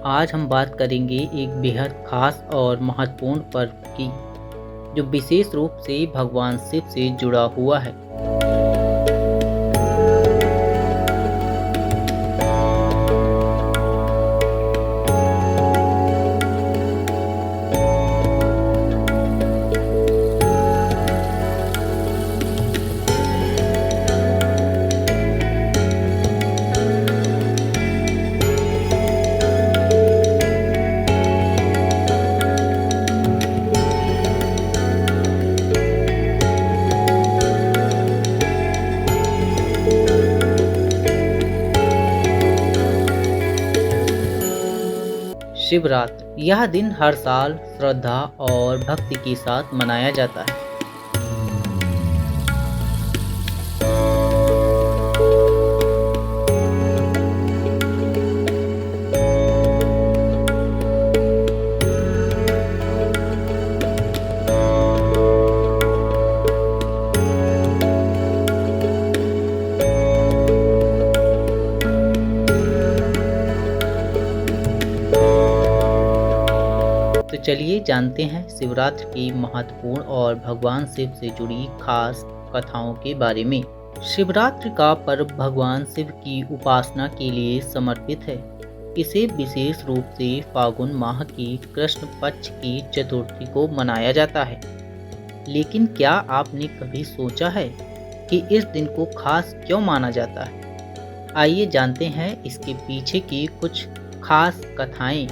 आज हम बात करेंगे एक बेहद खास और महत्वपूर्ण पर्व की, जो विशेष रूप से भगवान शिव से जुड़ा हुआ है। शिवरात्रि यह दिन हर साल श्रद्धा और भक्ति के साथ मनाया जाता है। तो चलिए जानते हैं शिवरात्रि की महत्वपूर्ण और भगवान शिव से जुड़ी खास कथाओं के बारे में। शिवरात्रि का पर्व भगवान शिव की उपासना के लिए समर्पित है। इसे विशेष रूप से फागुन माह की कृष्ण पक्ष की चतुर्थी को मनाया जाता है। लेकिन क्या आपने कभी सोचा है कि इस दिन को खास क्यों माना जाता है? आइए जानते हैं इसके पीछे की कुछ खास कथाएं।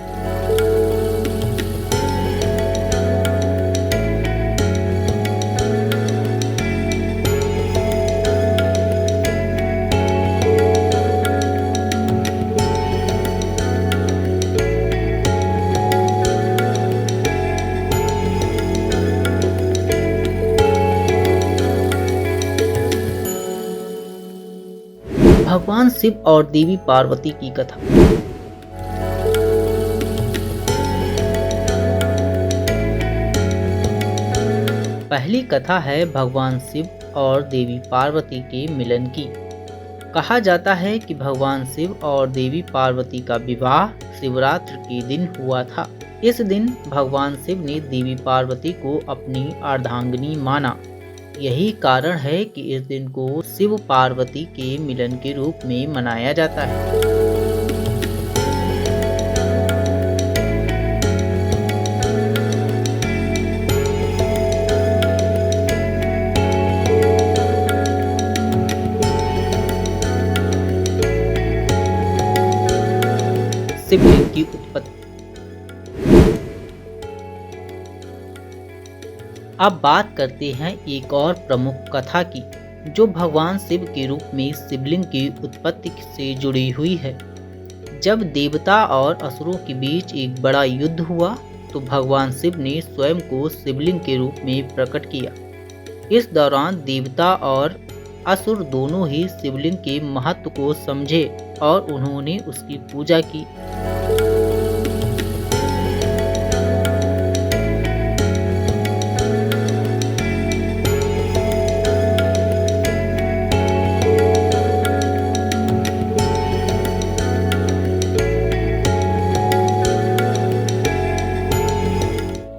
भगवान शिव और देवी पार्वती की कथा। पहली कथा है भगवान शिव और देवी पार्वती के मिलन की। कहा जाता है कि भगवान शिव और देवी पार्वती का विवाह शिवरात्रि के दिन हुआ था। इस दिन भगवान शिव ने देवी पार्वती को अपनी अर्धांगिनी माना। यही कारण है कि इस दिन को शिव पार्वती के मिलन के रूप में मनाया जाता है। शिवलिंग की उत्पत्ति। अब बात करते हैं एक और प्रमुख कथा की, जो भगवान शिव के रूप में शिवलिंग की उत्पत्ति से जुड़ी हुई है। जब देवता और असुरों के बीच एक बड़ा युद्ध हुआ, तो भगवान शिव ने स्वयं को शिवलिंग के रूप में प्रकट किया। इस दौरान देवता और असुर दोनों ही शिवलिंग के महत्व को समझे और उन्होंने उसकी पूजा की।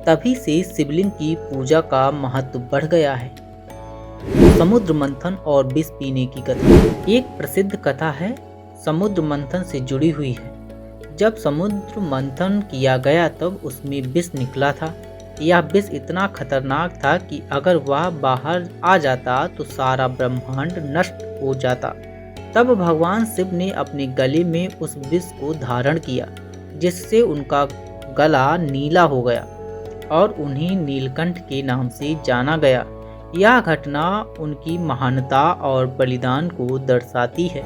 तभी से शिवलिंग की पूजा का महत्व बढ़ गया है। समुद्र मंथन और विष पीने की कथा। एक प्रसिद्ध कथा है, समुद्र मंथन से जुड़ी हुई है। जब समुद्र मंथन किया गया तब उसमें विष निकला था। यह विष इतना खतरनाक था कि अगर वह बाहर आ जाता तो सारा ब्रह्मांड नष्ट हो जाता। तब भगवान शिव ने अपने गले में उस विष को धारण किया, जिससे उनका गला नीला हो गया और उन्हें नीलकंठ के नाम से जाना गया। यह घटना उनकी महानता और बलिदान को दर्शाती है।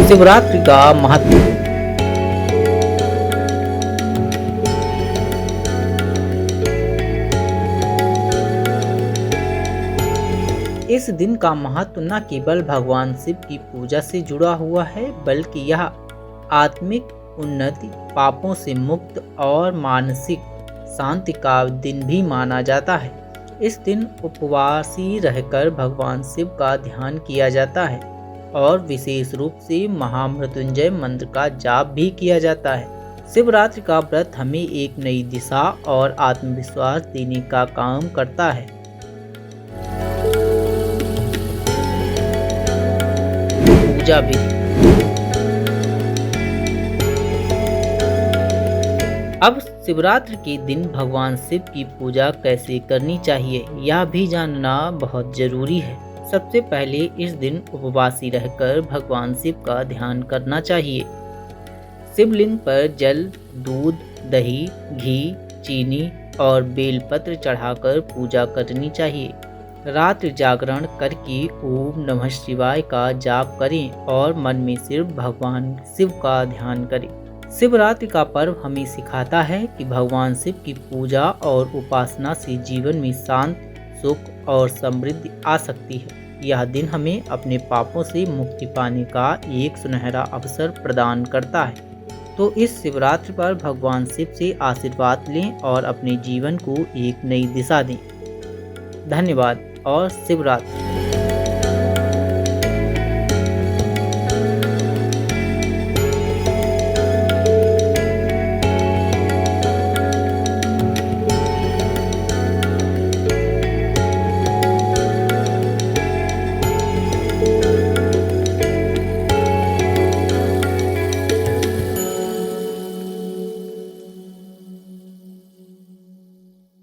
शिवरात्रि का महत्व। इस दिन का महत्व न केवल भगवान शिव की पूजा से जुड़ा हुआ है, बल्कि यह आत्मिक उन्नति, पापों से मुक्त और मानसिक शांति का दिन भी माना जाता है। इस दिन उपवासी रहकर भगवान शिव का ध्यान किया जाता है और विशेष रूप से महामृत्युंजय मंत्र का जाप भी किया जाता है। शिवरात्रि का व्रत हमें एक नई दिशा और आत्मविश्वास देने का काम करता है। पूजा विधि। अब शिवरात्रि के दिन भगवान शिव की पूजा कैसे करनी चाहिए, यह भी जानना बहुत जरूरी है। सबसे पहले इस दिन उपवासी रहकर भगवान शिव का ध्यान करना चाहिए। शिवलिंग पर जल, दूध, दही, घी, चीनी और बेलपत्र चढ़ाकर पूजा करनी चाहिए। रात्रि जागरण करके ओम नमः शिवाय का जाप करें और मन में सिर्फ भगवान शिव का ध्यान करें। शिवरात्रि का पर्व हमें सिखाता है कि भगवान शिव की पूजा और उपासना से जीवन में शांति, सुख और समृद्धि आ सकती है। यह दिन हमें अपने पापों से मुक्ति पाने का एक सुनहरा अवसर प्रदान करता है। तो इस शिवरात्रि पर भगवान शिव से आशीर्वाद लें और अपने जीवन को एक नई दिशा दें। धन्यवाद और शिवरात्रि।